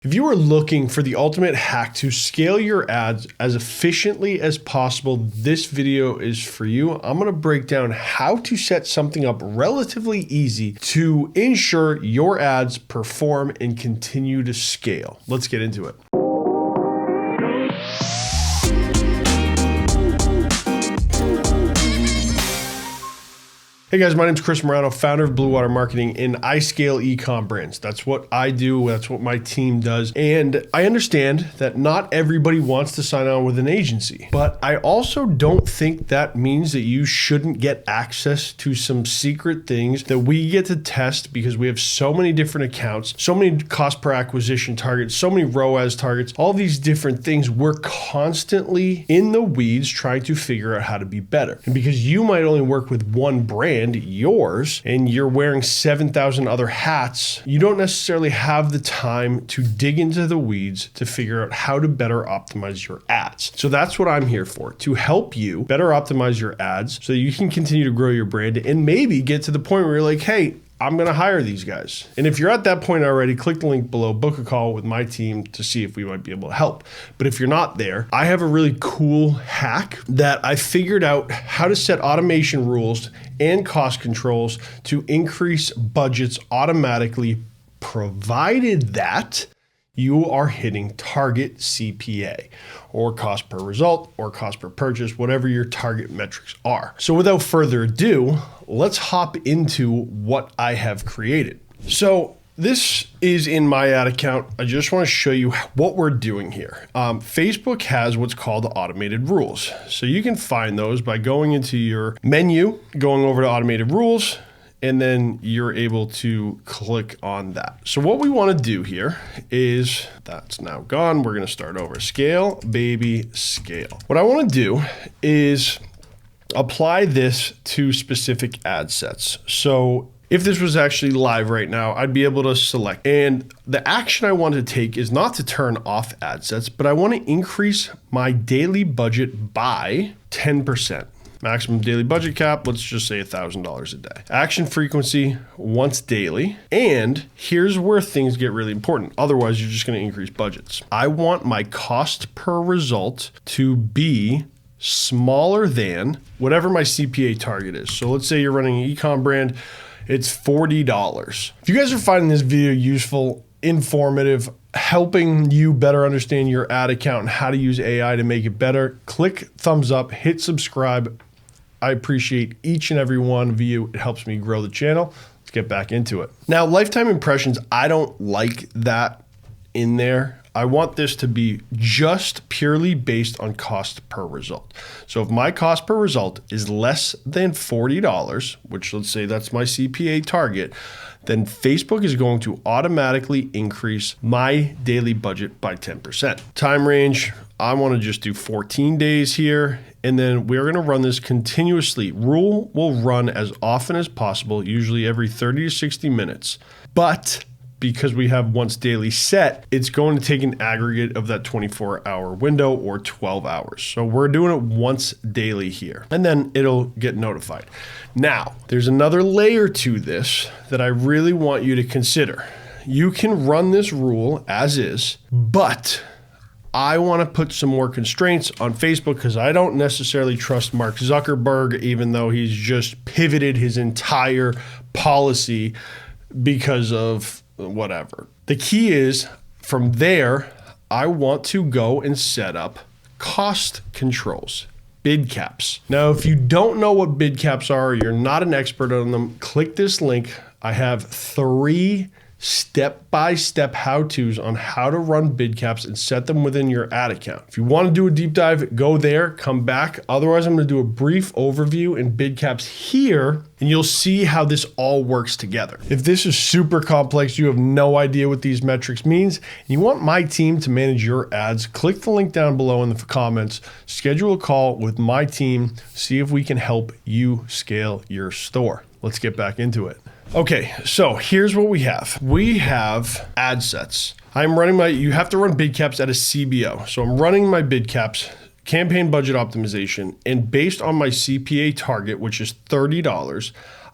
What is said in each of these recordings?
If you are looking for the ultimate hack to scale your ads as efficiently as possible, this video is for you. I'm going to break down how to set something up relatively easy to ensure your ads perform and continue to scale. Let's get into it. Hey guys, my name is Chris Morano, founder of Blue Water Marketing, and I scale e-com brands. That's what I do. That's what my team does. And I understand that not everybody wants to sign on with an agency, but I also don't think that means that you shouldn't get access to some secret things that we get to test because we have so many different accounts, so many cost per acquisition targets, so many ROAS targets, all these different things. We're constantly in the weeds trying to figure out how to be better. And because you might only work with one brand, yours, and you're wearing 7,000 other hats, you don't necessarily have the time to dig into the weeds to figure out how to better optimize your ads. So that's what I'm here for, to help you better optimize your ads so that you can continue to grow your brand and maybe get to the point where you're like, hey, I'm going to hire these guys. And if you're at that point already, click the link below, book a call with my team to see if we might be able to help. But if you're not there, I have a really cool hack that I figured out how to set automation rules and cost controls to increase budgets automatically, provided that you are hitting target CPA or cost per result or cost per purchase, whatever your target metrics are. So without further ado, let's hop into what I have created. So this is in my ad account. I just want to show you what we're doing here. Facebook has what's called automated rules. So you can find those by going into your menu, going over to automated rules, and then you're able to click on that. So what we want to do here is, that's now gone. We're going to start over. Scale, baby, scale. What I want to do is apply this to specific ad sets. So if this was actually live right now, I'd be able to select. And the action I want to take is not to turn off ad sets, but I want to increase my daily budget by 10%. Maximum daily budget cap, let's just say $1,000 a day. Action frequency, once daily. And here's where things get really important. Otherwise, you're just going to increase budgets. I want my cost per result to be smaller than whatever my CPA target is. So let's say you're running an e-com brand, it's $40. If you guys are finding this video useful, informative, helping you better understand your ad account and how to use AI to make it better, click thumbs up, hit subscribe. I appreciate each and every one of you. It helps me grow the channel. Let's get back into it. Now, lifetime impressions, I don't like that in there. I want this to be just purely based on cost per result. So if my cost per result is less than $40, which let's say that's my CPA target, then Facebook is going to automatically increase my daily budget by 10%. Time range, I want to just do 14 days here. And then we're going to run this continuously. Rule will run as often as possible, usually every 30 to 60 minutes. But because we have once daily set, it's going to take an aggregate of that 24-hour window or 12 hours. So we're doing it once daily here, and then it'll get notified. Now, there's another layer to this that I really want you to consider. You can run this rule as is, but I want to put some more constraints on Facebook because I don't necessarily trust Mark Zuckerberg, even though he's just pivoted his entire policy because of whatever. The key is from there, I want to go and set up cost controls, bid caps. Now, if you don't know what bid caps are, you're not an expert on them, click this link. I have 3 step-by-step how-tos on how to run bid caps and set them within your ad account. If you want to do a deep dive, go there, come back. Otherwise, I'm going to do a brief overview in bid caps here, and you'll see how this all works together. If this is super complex, you have no idea what these metrics means, and you want my team to manage your ads, click the link down below in the comments, schedule a call with my team, see if we can help you scale your store. Let's get back into it. Okay, so here's what we have. We have ad sets. I'm running you have to run bid caps at a CBO. So I'm running my bid caps, campaign budget optimization, and based on my CPA target, which is $30,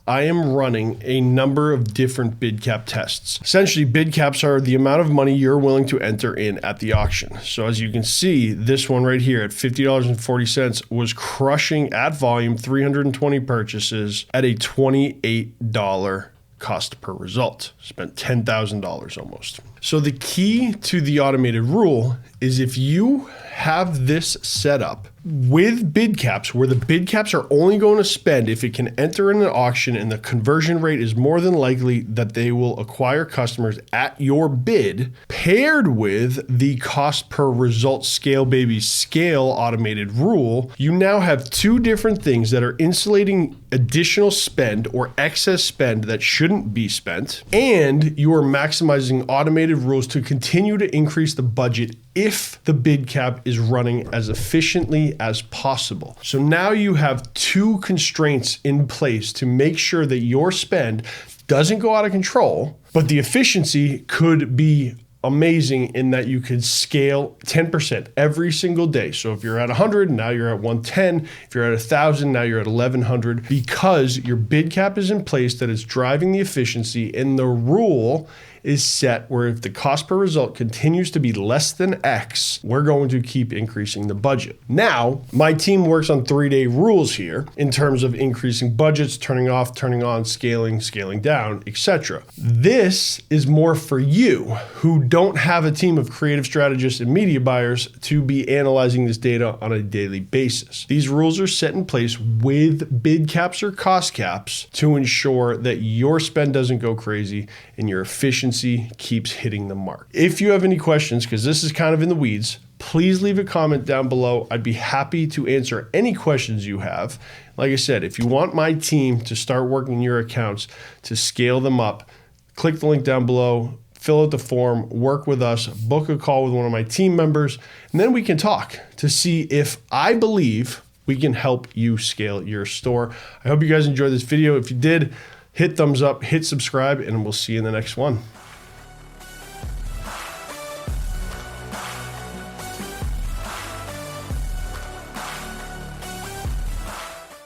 I am running a number of different bid cap tests. Essentially, bid caps are the amount of money you're willing to enter in at the auction. So as you can see, this one right here at $50.40 was crushing at volume 320 purchases at a $28 cost per result. Spent $10,000 almost. So the key to the automated rule is if you have this set up with bid caps, where the bid caps are only going to spend if it can enter in an auction and the conversion rate is more than likely that they will acquire customers at your bid, paired with the cost per result scale baby scale automated rule, you now have two different things that are insulating additional spend or excess spend that shouldn't be spent, and you are maximizing automated rules to continue to increase the budget if the bid cap is running as efficiently as possible. So now you have two constraints in place to make sure that your spend doesn't go out of control, but the efficiency could be amazing in that you could scale 10% every single day. So if you're at 100, now you're at 110. If you're at 1,000, now you're at 1,100, because your bid cap is in place that is driving the efficiency, and the rule is set where if the cost per result continues to be less than X, we're going to keep increasing the budget. Now, my team works on 3-day rules here in terms of increasing budgets, turning off, turning on, scaling, scaling down, etc. This is more for you who don't have a team of creative strategists and media buyers to be analyzing this data on a daily basis. These rules are set in place with bid caps or cost caps to ensure that your spend doesn't go crazy and your efficiency keeps hitting the mark. If you have any questions, because this is kind of in the weeds, please leave a comment down below. I'd be happy to answer any questions you have. Like I said, if you want my team to start working your accounts to scale them up, click the link down below, fill out the form, work with us, book a call with one of my team members, and then we can talk to see if I believe we can help you scale your store. I hope you guys enjoyed this video. If you did, hit thumbs up, hit subscribe, and we'll see you in the next one.